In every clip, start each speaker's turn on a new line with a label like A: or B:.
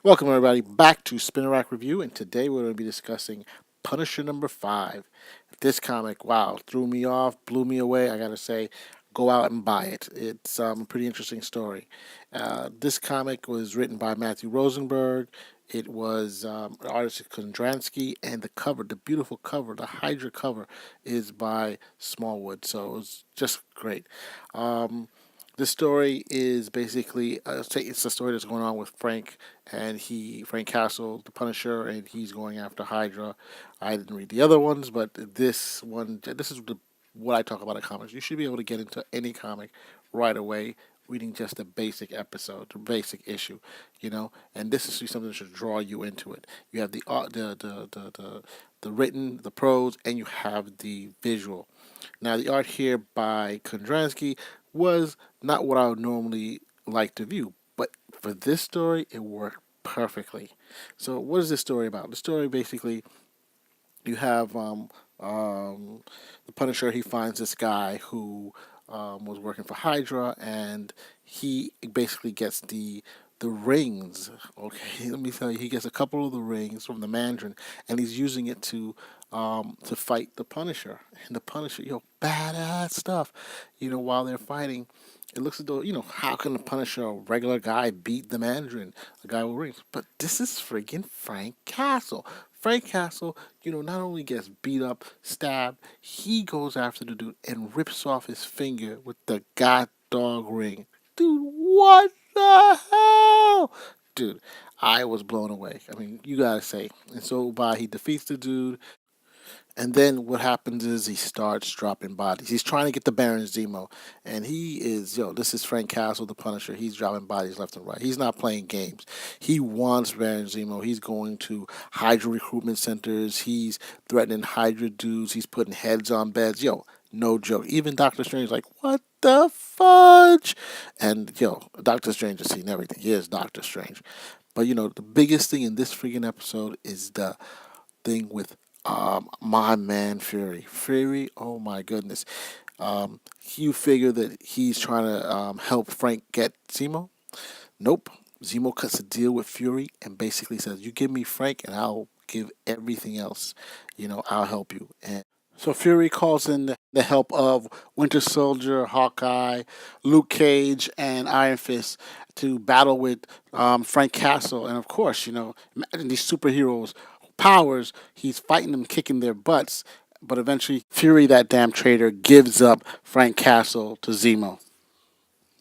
A: Welcome everybody back to Spinner Rack Review, and today we're going to be discussing Punisher #5. This comic, wow, threw me off, blew me away. I gotta say, go out and buy it. It's a pretty interesting story. This comic was written by Matthew Rosenberg. It was artist Kondransky, and the cover, the beautiful cover, the Hydra cover, is by Smallwood. So it was just great. Um, this story is basically it's a story that's going on with Frank and Frank Castle, the Punisher, and he's going after Hydra. I didn't read the other ones, but this is what I talk about in comics. You should be able to get into any comic right away, reading just a basic episode, the basic issue, And this is something that should draw you into it. You have the art, the written, the prose, and you have the visual. Now, the art here by Kondransky was not what I would normally like to view, but for this story, it worked perfectly. So, what is this story about? The story basically, you have the Punisher. He finds this guy who was working for Hydra, and he basically gets the rings. Okay, let me tell you, he gets a couple of the rings from the Mandrin, and he's using it to fight the Punisher. And the Punisher, badass stuff. While they're fighting, it looks as though, how can the Punisher, a regular guy, beat the Mandarin, the guy with rings? But this is friggin' Frank Castle. Frank Castle, not only gets beat up, stabbed, he goes after the dude and rips off his finger with the god dog ring. Dude, what the hell? Dude, I was blown away. I mean, you gotta say. And so he defeats the dude, and then what happens is he starts dropping bodies. He's trying to get the Baron Zemo. And this is Frank Castle, the Punisher. He's dropping bodies left and right. He's not playing games. He wants Baron Zemo. He's going to Hydra recruitment centers. He's threatening Hydra dudes. He's putting heads on beds. No joke. Even Doctor Strange is like, what the fudge? And, Doctor Strange has seen everything. He is Doctor Strange. But, the biggest thing in this freaking episode is the thing with my man Fury. Fury, oh my goodness. You figure that he's trying to help Frank get Zemo? Nope. Zemo cuts a deal with Fury and basically says, "You give me Frank, and I'll give everything else. I'll help you." And so Fury calls in the help of Winter Soldier, Hawkeye, Luke Cage, and Iron Fist to battle with Frank Castle. And of course, imagine these superheroes powers. He's fighting them, kicking their butts. But eventually, Fury, that damn traitor, gives up Frank Castle to Zemo.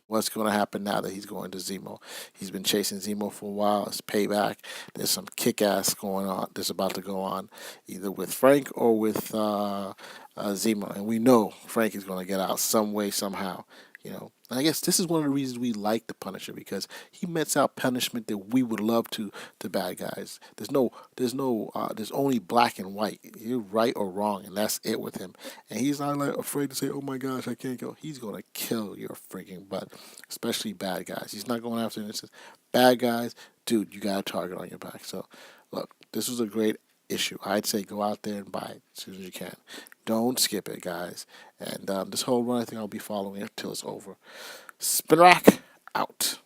A: What's going to happen now that he's going to Zemo? He's been chasing Zemo for a while. It's payback. There's some kick-ass going on. That's about to go on, either with Frank or with Zemo. And we know Frank is going to get out some way, somehow. And I guess this is one of the reasons we like the Punisher, because he metes out punishment that we would love to bad guys. There's only black and white. You're right or wrong, and that's it with him. And he's not like afraid to say, "Oh my gosh, I can't go." He's gonna kill your freaking butt, especially bad guys. He's not going after innocent bad guys. Dude, you got a target on your back. So, look, this was a great issue. I'd say go out there and buy it as soon as you can. Don't skip it, guys. And this whole run, I think I'll be following it until it's over. Spin rack out.